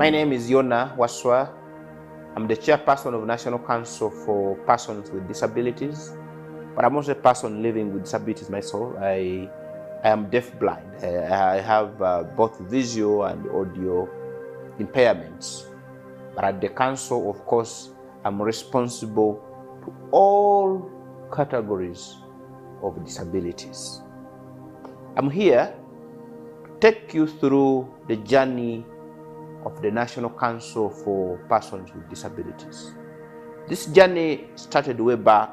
My name is Yona Waswa. I'm the chairperson of National Council for Persons with Disabilities, but I'm also a person living with disabilities myself. I am deaf-blind. I have both visual and audio impairments. But at the council, of course, I'm responsible to all categories of disabilities. I'm here to take you through the journey of the National Council for Persons with Disabilities. This journey started way back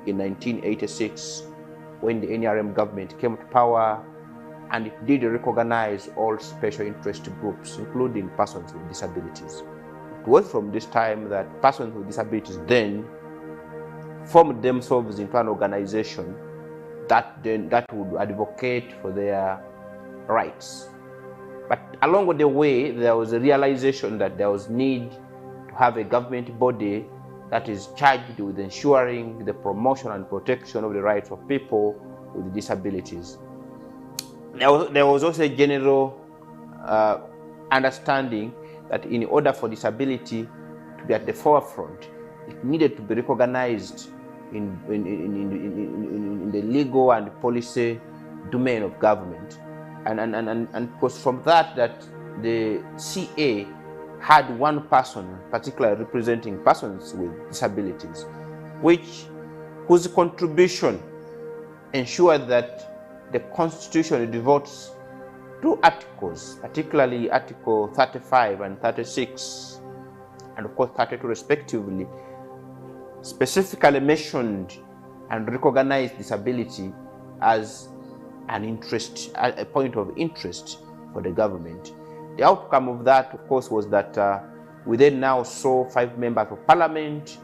in 1986 when the NRM government came to power, and it did recognize all special interest groups, including persons with disabilities. It was from this time that persons with disabilities then formed themselves into an organization that would advocate for their rights. But along the way, there was a realization that there was need to have a government body that is charged with ensuring the promotion and protection of the rights of people with disabilities. There was also a general understanding that in order for disability to be at the forefront, it needed to be recognized in the legal and policy domain of government. And it was from that the CA had one person particularly representing persons with disabilities, whose contribution ensured that the Constitution devotes two articles, particularly Article 35 and 36, and of course 32 respectively, specifically mentioned and recognized disability as an interest, a point of interest for the government. The outcome of that, of course, was that we then now saw 5 members of parliament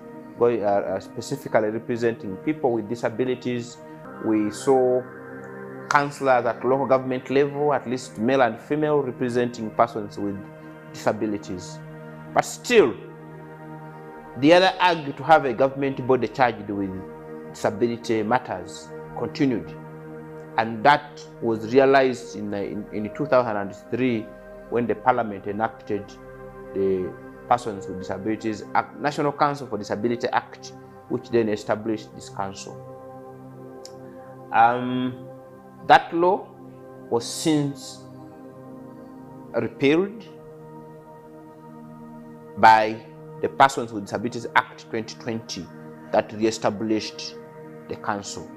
specifically representing people with disabilities. We saw councillors at local government level, at least male and female, representing persons with disabilities. But still, the other urge to have a government body charged with disability matters continued. And that was realized in 2003 when the Parliament enacted the Persons with Disabilities Act, National Council for Disability Act, which then established this council. That law was since repealed by the Persons with Disabilities Act 2020 that re-established the council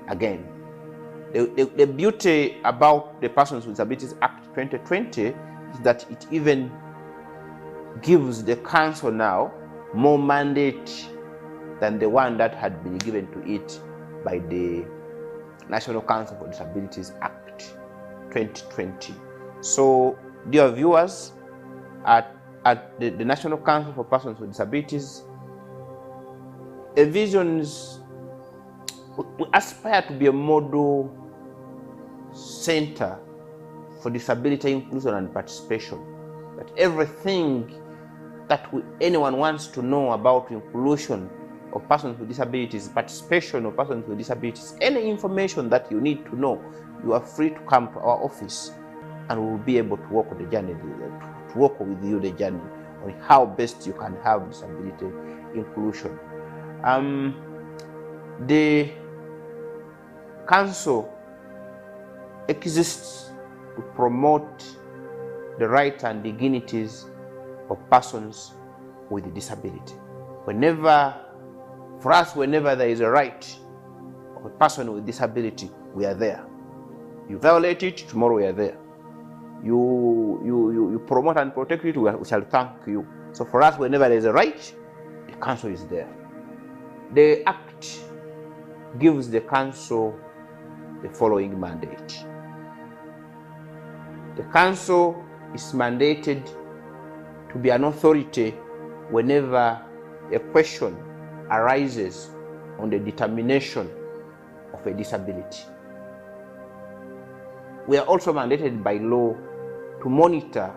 again. The beauty about the Persons with Disabilities Act 2020 is that it even gives the council now more mandate than the one that had been given to it by the National Council for Disabilities Act 2020. So, dear viewers, at the National Council for Persons with Disabilities, we aspire to be a model center for disability inclusion and participation. That everything that anyone wants to know about inclusion of persons with disabilities, participation of persons with disabilities, any information that you need to know, you are free to come to our office and we will be able to walk the journey, to walk with you the journey on how best you can have disability inclusion. The council exists to promote the rights and dignities of persons with disability. Whenever there is a right of a person with disability, we are there. You violate it, tomorrow we are there. You promote and protect it, we shall thank you. So for us, whenever there is a right, the council is there. The Act gives the council the following mandate. The council is mandated to be an authority whenever a question arises on the determination of a disability. We are also mandated by law to monitor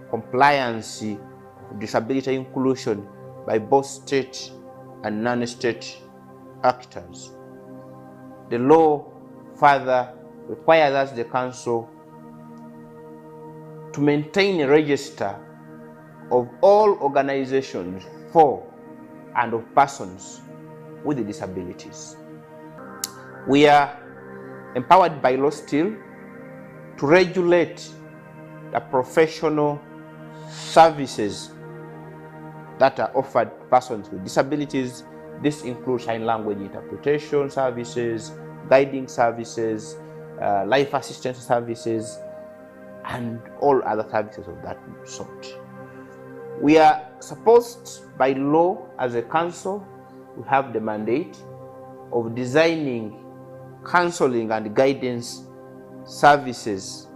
compliance of disability inclusion by both state and non-state actors. The law further requires us, the council, to maintain a register of all organizations for and of persons with disabilities. We are empowered by law still to regulate the professional services that are offered to persons with disabilities. This includes sign language interpretation services, guiding services, life assistance services, and all other services of that sort. We are supposed by law as a council, we have the mandate of designing counseling and guidance services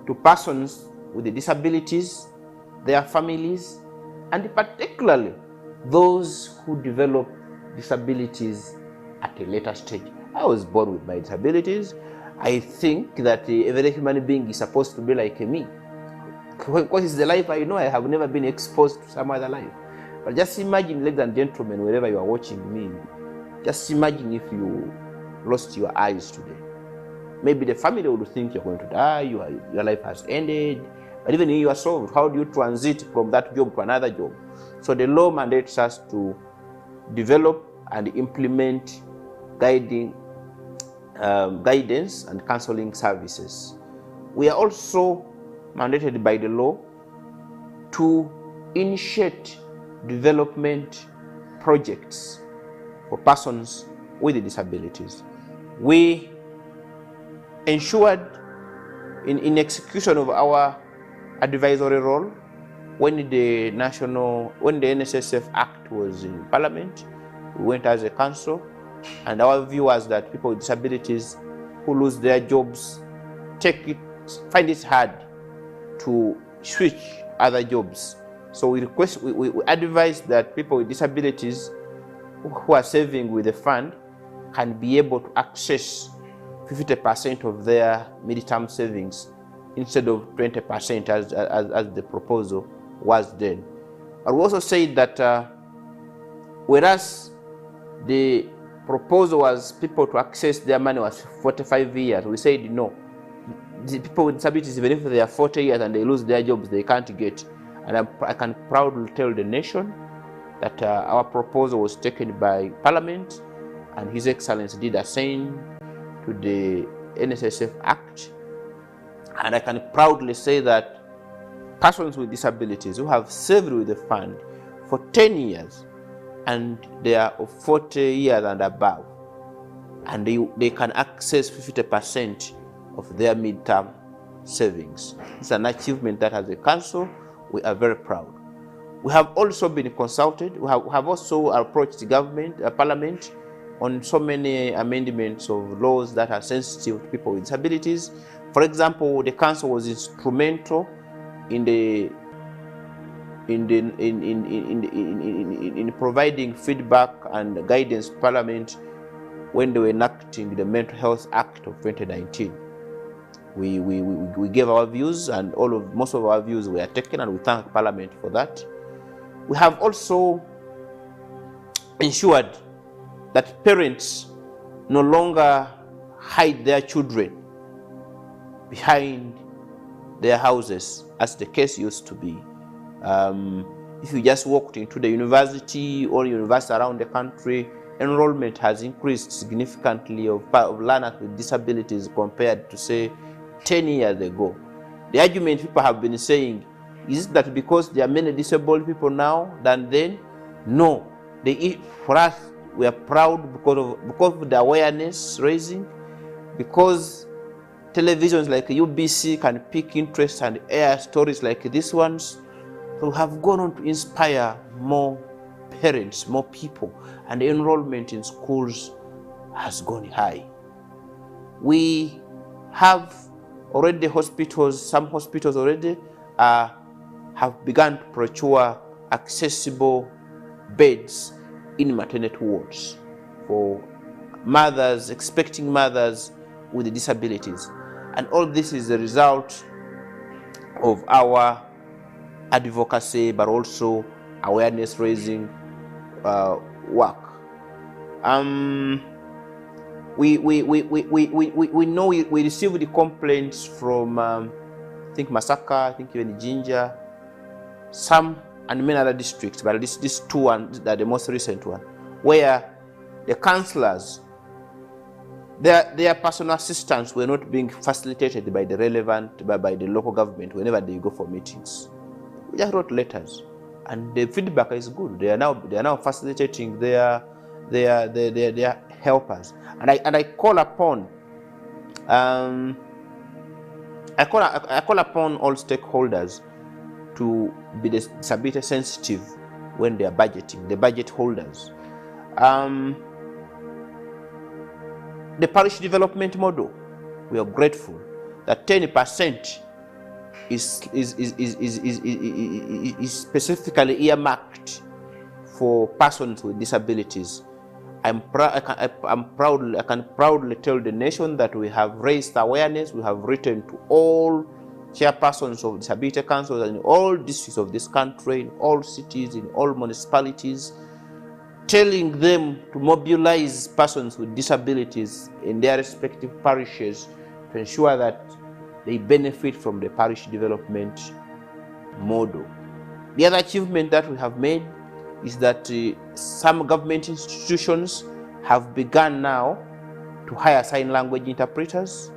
to persons with disabilities, their families, and particularly those who develop disabilities at a later stage. I was born with my disabilities. I think that every human being is supposed to be like me. Because it's the life I know. I have never been exposed to some other life. But just imagine, ladies and gentlemen, wherever you are watching me, just imagine if you lost your eyes today. Maybe the family would think you're going to die, your life has ended. But even in yourself, how do you transit from that job to another job? So the law mandates us to develop and implement guidance and counseling services. We are also mandated by the law to initiate development projects for persons with disabilities. We ensured in execution of our advisory role when the NSSF Act was in Parliament. We went as a council, and our view was that people with disabilities who lose their jobs find it hard to switch other jobs. So we advise that people with disabilities who are saving with the fund can be able to access 50% of their mid-term savings instead of 20% as the proposal was then. But we also said that whereas the proposal was people to access their money was 45 years, we said no. The people with disabilities, even if they are 40 years and they lose their jobs, they can't get. And I can proudly tell the nation that our proposal was taken by Parliament, and His Excellency did assign to the NSSF Act. And I can proudly say that persons with disabilities who have served with the fund for 10 years and they are of 40 years and above, and they can access 50% of their mid-term savings. It's an achievement that as a council, we are very proud. We have also been consulted. We have also approached the government, Parliament, on so many amendments of laws that are sensitive to people with disabilities. For example, the council was instrumental in providing feedback and guidance to Parliament when they were enacting the Mental Health Act of 2019. We gave our views, and most of our views were taken, and we thank Parliament for that. We have also ensured that parents no longer hide their children behind their houses, as the case used to be. If you just walked into the university or university around the country, enrollment has increased significantly of learners with disabilities compared to, say, 10 years ago. The argument people have been saying, is it that because there are many disabled people now than then? No. For us, we are proud because of the awareness raising, because televisions like UBC can pick interest and air stories like these ones. So we have gone on to inspire more parents, more people, and the enrollment in schools has gone high. We have already some hospitals already have begun to procure accessible beds in maternity wards for mothers, expecting mothers with disabilities. And all this is a result of our advocacy, but also awareness raising work. We know we received the complaints from I think Masaka, I think even Jinja. Some and many other districts, but these two ones are the most recent one, where the councillors, their personal assistants were not being facilitated by the by the local government whenever they go for meetings. We just wrote letters, and the feedback is good. They are now facilitating their helpers, and I call upon I call upon all stakeholders to be disability sensitive when they are budgeting, the budget holders. The parish development model, we are grateful that 10% is specifically earmarked for persons with disabilities. I can proudly tell the nation that we have raised awareness. We have written to all chairpersons of disability councils in all districts of this country, in all cities, in all municipalities, telling them to mobilize persons with disabilities in their respective parishes to ensure that they benefit from the parish development model. The other achievement that we have made is that some government institutions have begun now to hire sign language interpreters.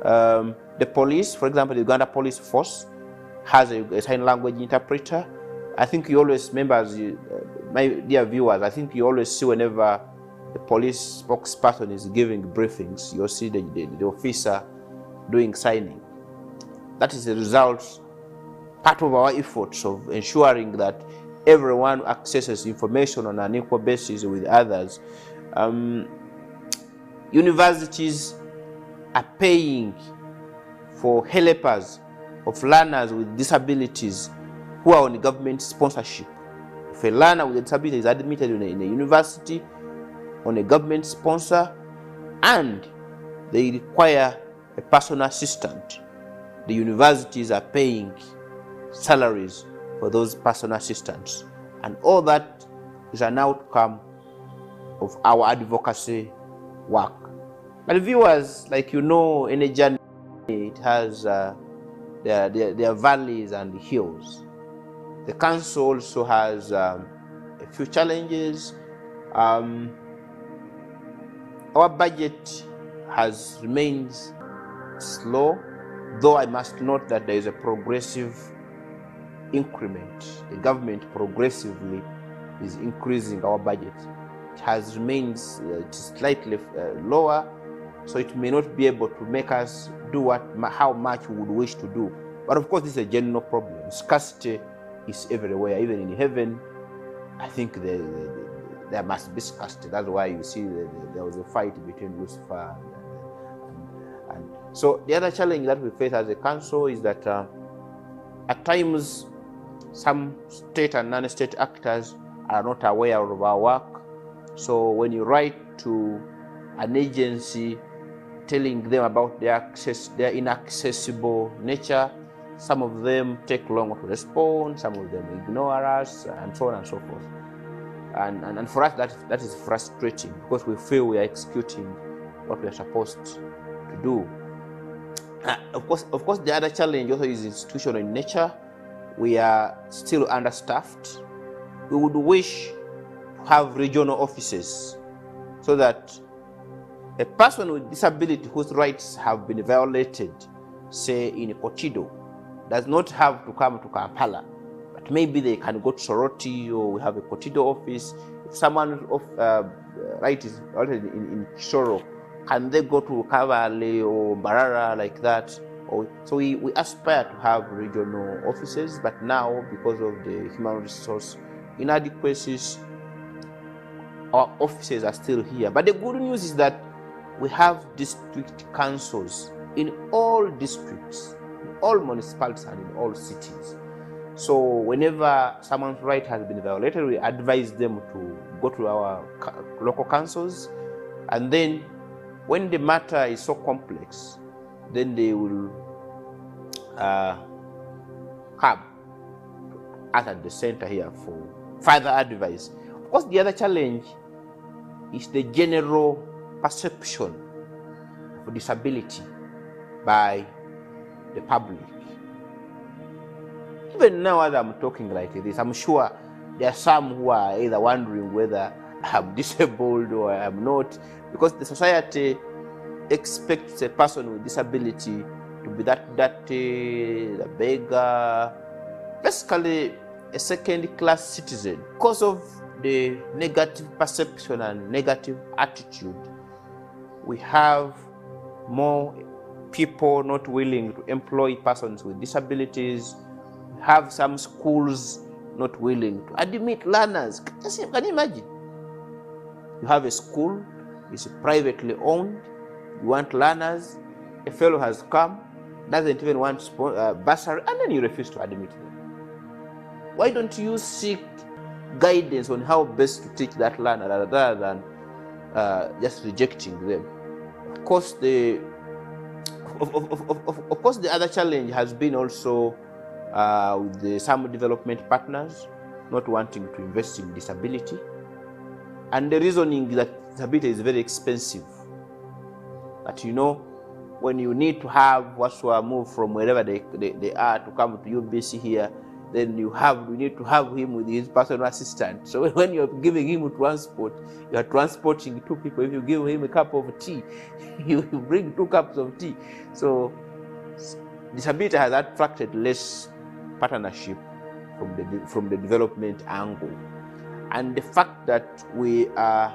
The police, for example, the Uganda Police Force has a sign language interpreter. I think you always, members, my dear viewers, I think you always see whenever the police spokesperson is giving briefings, you'll see the officer doing signing. That is the result, part of our efforts of ensuring that everyone accesses information on an equal basis with others. Universities are paying for helpers of learners with disabilities who are on government sponsorship. If a learner with a disability is admitted in a university on a government sponsor and they require a personal assistant, the universities are paying salaries for those personal assistants. And all that is an outcome of our advocacy work. But viewers, like you know, in a journey, it has their valleys and hills. The council also has a few challenges. Our budget has remained slow, though I must note that there is a progressive increment. The government progressively is increasing our budget. It has remained slightly lower, so it may not be able to make us do how much we would wish to do. But of course, this is a general problem. Scarcity is everywhere, even in heaven. I think there must be scarcity. That's why you see there was a fight between Lucifer and so the other challenge that we face as a council is that at times some state and non-state actors are not aware of our work. So when you write to an agency telling them about their inaccessible nature, some of them take long to respond, some of them ignore us, and so on and so forth. And for us, that is frustrating because we feel we are executing what we are supposed to do. Of course, the other challenge also is institutional in nature. We are still understaffed. We would wish to have regional offices so that a person with disability whose rights have been violated, say in Kotido, does not have to come to Kampala, but maybe they can go to Soroti, or we have a Kotido office. If someone's right is violated in Kisoro, can they go to Kavale or Barara like that? So we aspire to have regional offices, but now because of the human resource inadequacies, our offices are still here. But the good news is that we have district councils in all districts, in all municipalities and in all cities. So whenever someone's right has been violated, we advise them to go to our local councils, and then when the matter is so complex, then they will come us at the center here for further advice. Of course, the other challenge is the general perception of disability by the public. Even now as I'm talking like this, I'm sure there are some who are either wondering whether I'm disabled or I'm not, because the society expects a person with disability to be that dirty, the beggar, basically a second-class citizen. Because of the negative perception and negative attitude, we have more people not willing to employ persons with disabilities. We have some schools not willing to admit learners. Can you imagine? You have a school, it's privately owned, you want learners, a fellow has come, doesn't even want bursary, and then you refuse to admit them. Why don't you seek guidance on how best to teach that learner rather than just rejecting them? Of course, the other challenge has been also with some development partners not wanting to invest in disability, and the reasoning that disability is very expensive. That, you know, when you need to have Waswa move from wherever they are to come to UBC here, then you need to have him with his personal assistant. So when you're giving him transport, you are transporting two people. If you give him a cup of tea, you bring 2 cups of tea. So disability has attracted less partnership from the development angle. And the fact that we are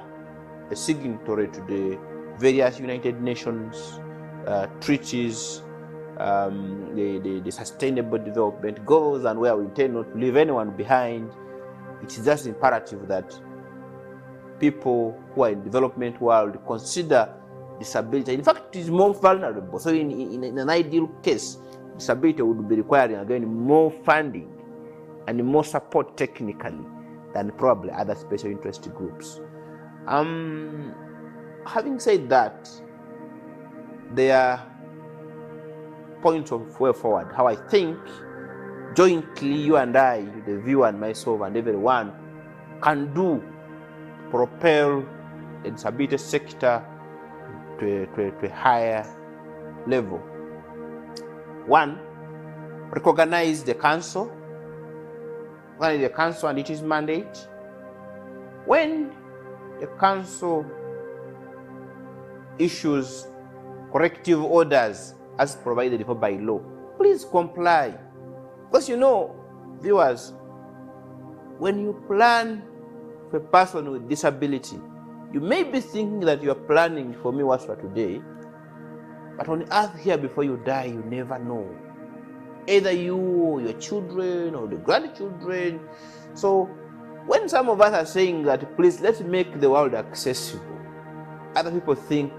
a signatory to the various United Nations treaties, the Sustainable Development Goals, and where we intend not to leave anyone behind, it is just imperative that people who are in the development world consider disability. In fact, it is more vulnerable. So in an ideal case, disability would be requiring, again, more funding and more support technically than probably other special interest groups. Having said that, there are points of way forward, how I think jointly you and I, the viewer and myself and everyone, can do to propel the disability sector to a higher level. 1, recognize the council. The council and its mandate. When the council issues corrective orders as provided for by law, please comply. Because, you know, viewers, when you plan for a person with disability, you may be thinking that you are planning for me what's for today, but on earth here before you die, you never know. Either you or your children or the grandchildren. So when some of us are saying that, please, let's make the world accessible, other people think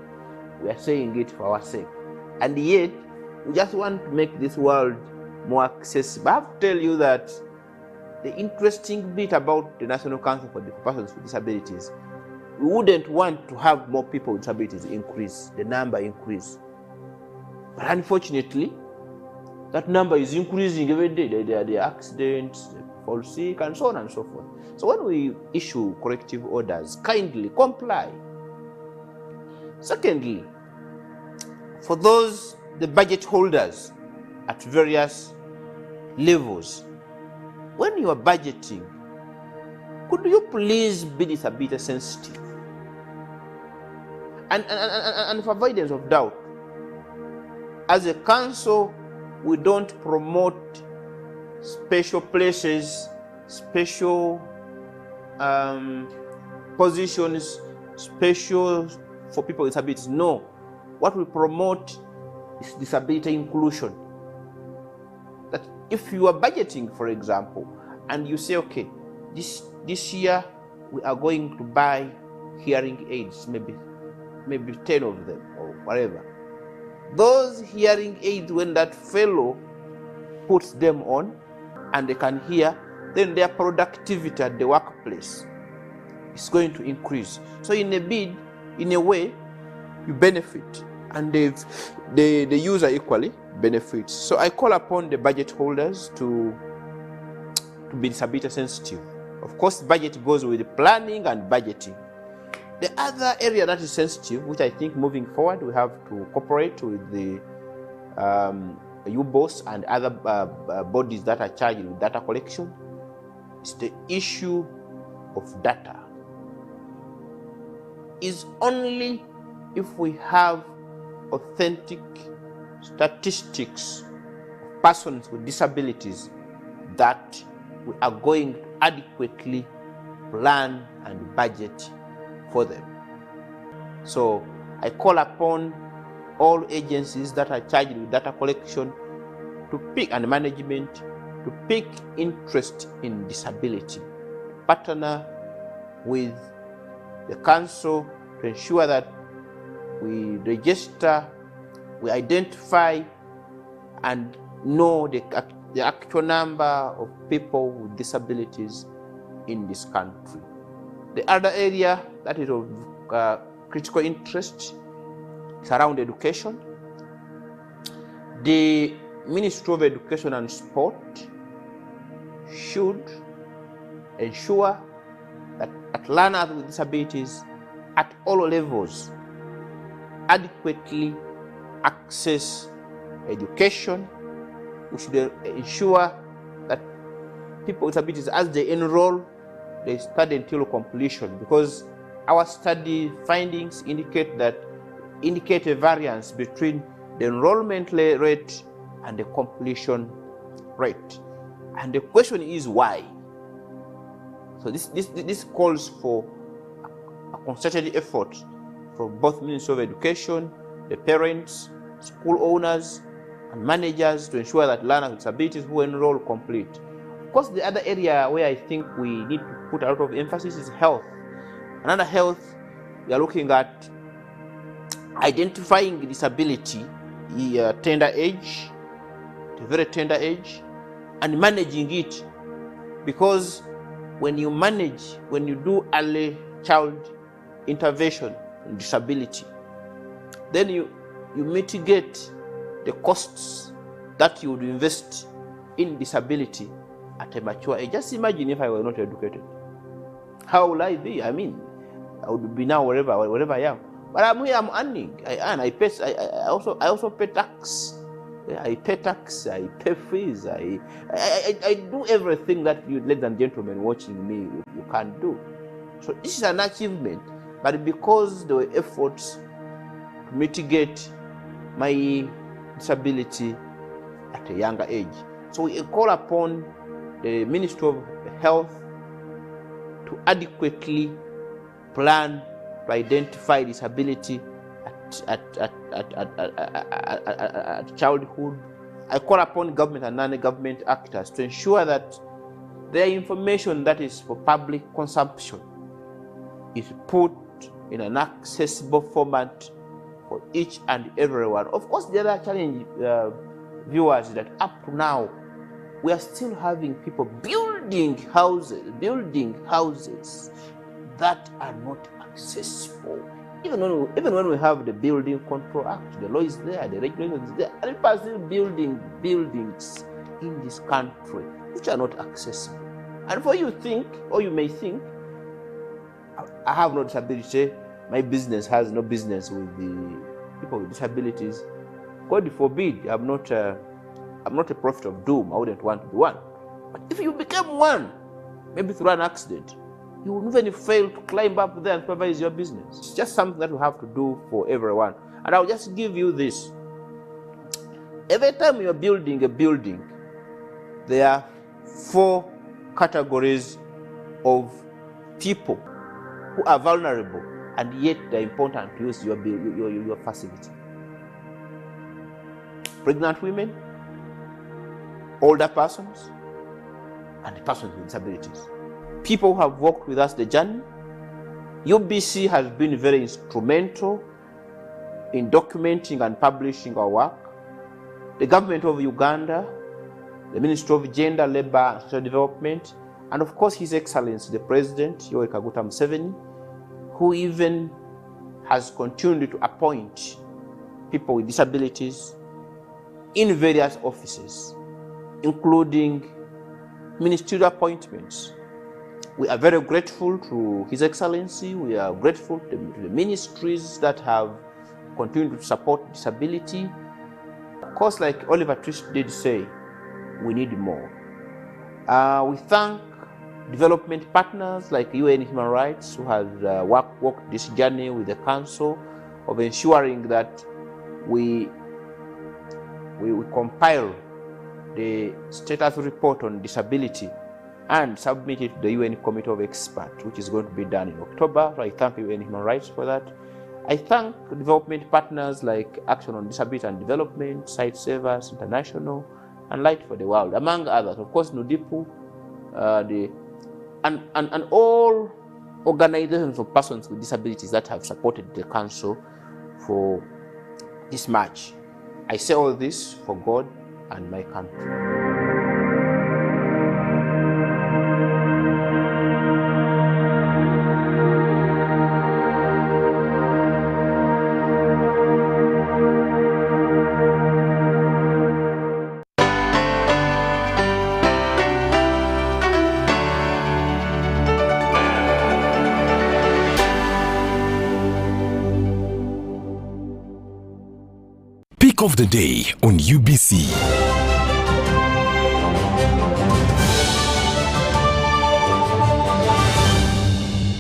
we are saying it for our sake. And yet, we just want to make this world more accessible. I have to tell you that the interesting bit about the National Council for Persons with Disabilities, we wouldn't want to have more people with disabilities increase, the number increase. But unfortunately, that number is increasing every day. There are the accidents, the fall sick, and so on and so forth. So when we issue corrective orders, kindly comply. Secondly, for those, the budget holders at various levels, when you are budgeting, could you please be disability sensitive? And for avoidance of doubt, as a council, we don't promote special places, special positions, special for people with disabilities. No. What we promote is disability inclusion. That if you are budgeting, for example, and you say, okay, this year we are going to buy hearing aids, maybe 10 of them or whatever. Those hearing aids, when that fellow puts them on and they can hear, then their productivity at the workplace is going to increase. So in a way, you benefit, and the user equally benefits. So I call upon the budget holders to be disability sensitive. Of course, budget goes with planning and budgeting. The other area that is sensitive, which I think moving forward we have to cooperate with the UBOS and other bodies that are charged with data collection, is the issue of data. Is only if we have authentic statistics of persons with disabilities that we are going to adequately plan and budget for them. So I call upon all agencies that are charged with data collection to pick, and management to pick interest in disability, partner with the council to ensure that we register, we identify and know the actual number of people with disabilities in this country. The other area that is of critical interest is around education. The Ministry of Education and Sport should ensure that learners with disabilities at all levels adequately access education. We should ensure that people with disabilities, as they enroll, they study until completion, because our study findings indicate a variance between the enrollment rate and the completion rate. And the question is why? So this calls for a concerted effort from both Ministry of Education, the parents, school owners, and managers to ensure that learners with disabilities who enroll complete. Of course, the other area where I think we need to put a lot of emphasis is health. And under health, we are looking at identifying disability, tender age, a very tender age, and managing it. Because when you do early child intervention in disability, then you mitigate the costs that you would invest in disability at a mature age. Just imagine if I were not educated. How will I be? I mean, I would be now wherever I am. But I'm here, I'm earning. I earn, I pay, I also pay tax. I pay tax, I pay fees, I do everything that you, ladies and gentlemen watching me, you can't do. So this is an achievement, but because there were efforts to mitigate my disability at a younger age. So we call upon the Ministry of Health to adequately plan to identify disability at childhood. I call upon government and non-government actors to ensure that their information that is for public consumption is put in an accessible format for each and everyone. Of course, the other challenge, viewers, is that up to now, we are still having people building houses that are not accessible. Even when we have the Building Control Act, the law is there, the regulation is there, and people are still building buildings in this country which are not accessible. And for you may think, I have no disability, my business has no business with the people with disabilities. God forbid, I'm not a prophet of doom. I wouldn't want to be one. But if you become one, maybe through an accident, you will even fail to climb up there and supervise your business. It's just something that we have to do for everyone. And I'll just give you this. Every time you're building a building, there are 4 categories of people who are vulnerable, and yet they're important to use your facility. Pregnant women, older persons, and persons with disabilities. People who have worked with us the journey. UBC has been very instrumental in documenting and publishing our work. The government of Uganda, the Ministry of Gender, Labour and Social Development, and of course His Excellency the President, Yoweri Kaguta Museveni, who even has continued to appoint people with disabilities in various offices, including ministerial appointments. We are very grateful to His Excellency. We are grateful to the ministries that have continued to support disability. course, like Oliver Twist did say, we need more. We thank development partners like UN Human Rights, who has walked this journey with the Council of ensuring that we compile the status report on disability and submit it to the UN Committee of Experts, which is going to be done in October. So I thank UN Human Rights for that. I thank development partners like Action on Disability and Development, Site Savers International, and Light for the World, among others. Of course, NUDIPU, and all organizations of persons with disabilities that have supported the Council for this march. I say all this for God and my country. Pick of the day on UBC.